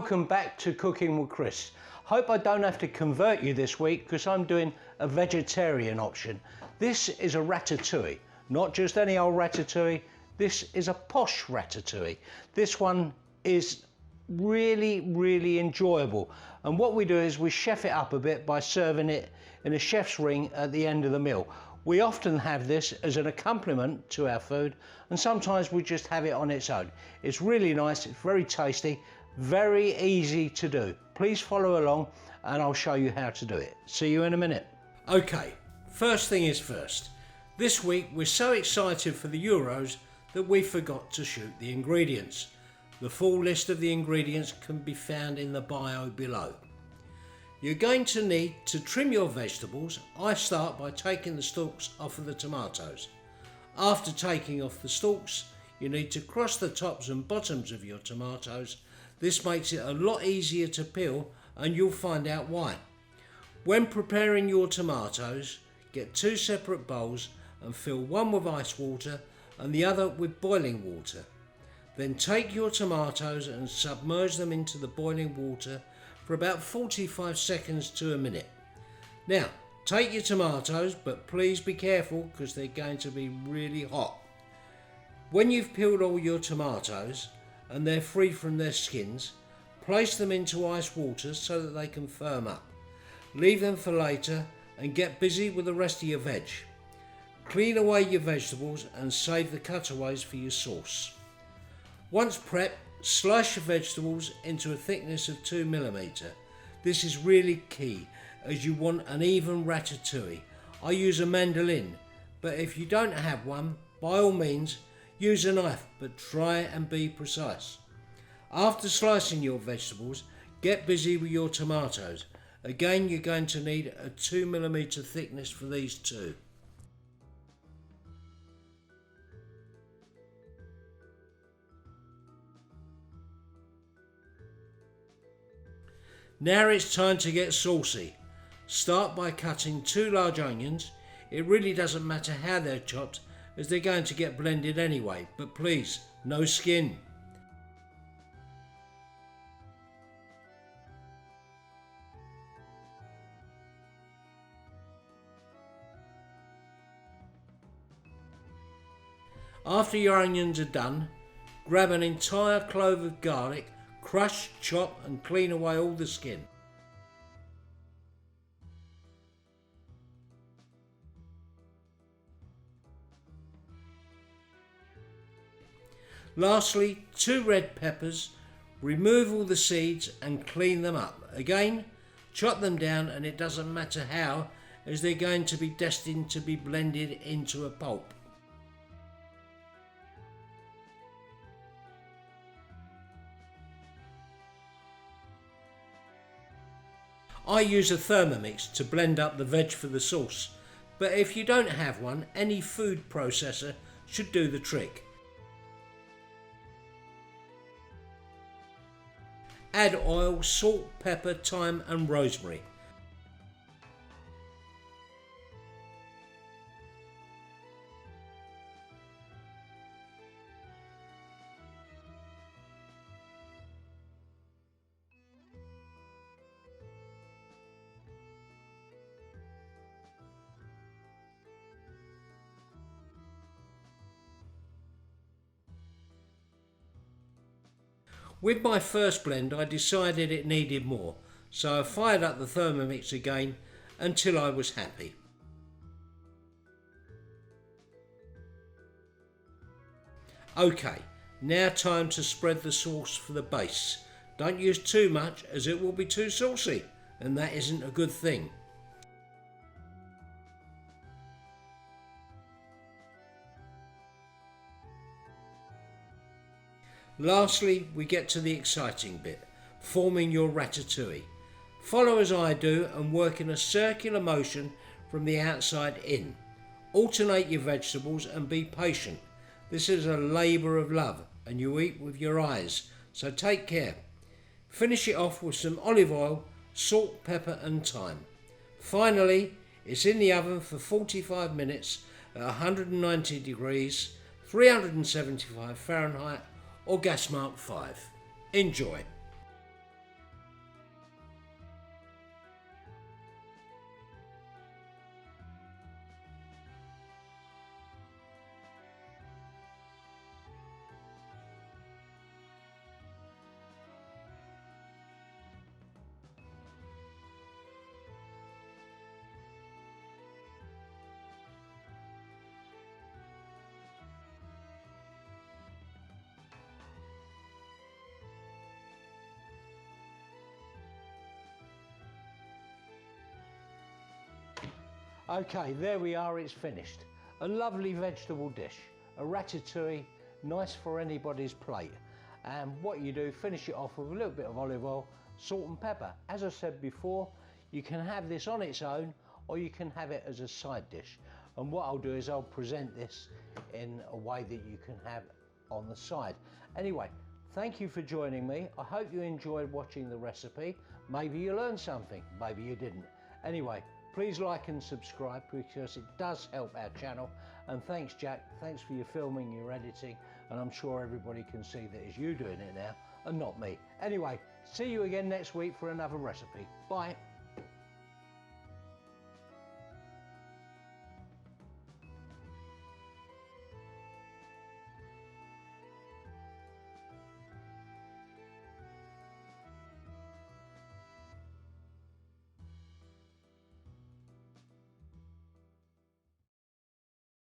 welcome back to Cooking with Chris. Hope I don't have to convert you this week because I'm doing a vegetarian option. This is a ratatouille, not just any old ratatouille. This is a posh ratatouille. This one is really enjoyable. And what we do is we chef it up a bit by serving it in a chef's ring at the end of the meal. We often have this as an accompaniment to our food, and sometimes we just have it on its own. It's really nice, it's very tasty, very easy to do. Please follow along and I'll show you how to do it. See you in a minute. Okay, first thing is first. This week we're so excited for the Euros that we forgot to shoot the ingredients. The full list of the ingredients can be found in the bio below. You're going to need to trim your vegetables. I start by taking the stalks off of the tomatoes. After taking off the stalks, you need to cross the tops and bottoms of your tomatoes. This makes it a lot easier to peel, and you'll find out why. When preparing your tomatoes, get two separate bowls and fill one with ice water and the other with boiling water. Then take your tomatoes and submerge them into the boiling water for about 45 seconds to a minute. Now, take your tomatoes, but please be careful because they're going to be really hot. When you've peeled all your tomatoes and they're free from their skins, place them into ice water so that they can firm up. Leave them for later and get busy with the rest of your veg. Clean away your vegetables and save the cutaways for your sauce. Once prepped, slice your vegetables into a thickness of 2 mm. This is really key as you want an even ratatouille. I use a mandolin, but if you don't have one, by all means use a knife, but try and be precise. After slicing your vegetables, get busy with your tomatoes. Again, you're going to need a 2 mm thickness for these two. Now it's time to get saucy. Start by cutting 2 large onions. It really doesn't matter how they're chopped as they're going to get blended anyway, but please, no skin. After your onions are done, grab an entire clove of garlic, crush, chop and clean away all the skin. Lastly, 2 red peppers. Remove all the seeds and clean them up. Again, chop them down, and it doesn't matter how, as they're going to be destined to be blended into a pulp. I use a Thermomix to blend up the veg for the sauce, but if you don't have one, any food processor should do the trick. Add oil, salt, pepper, thyme and rosemary. With my first blend I decided it needed more, so I fired up the Thermomix again until I was happy. Okay, now time to spread the sauce for the base. Don't use too much as it will be too saucy, and that isn't a good thing. Lastly, we get to the exciting bit, forming your ratatouille. Follow as I do and work in a circular motion from the outside in. Alternate your vegetables and be patient. This is a labour of love and you eat with your eyes, so take care. Finish it off with some olive oil, salt, pepper and thyme. Finally, it's in the oven for 45 minutes at 190 degrees, 375 Fahrenheit or gas mark 5. Enjoy. Okay, there we are, it's finished. A lovely vegetable dish, a ratatouille, nice for anybody's plate. And what you do, finish it off with a little bit of olive oil, salt and pepper. As I said before, you can have this on its own or you can have it as a side dish. And what I'll do is I'll present this in a way that you can have on the side. Anyway, thank you for joining me. I hope you enjoyed watching the recipe. Maybe you learned something, maybe you didn't. Anyway, please like and subscribe because it does help our channel. And thanks Jack, thanks for your filming, your editing, and I'm sure everybody can see that it's you doing it now and not me. Anyway, see you again next week for another recipe. Bye.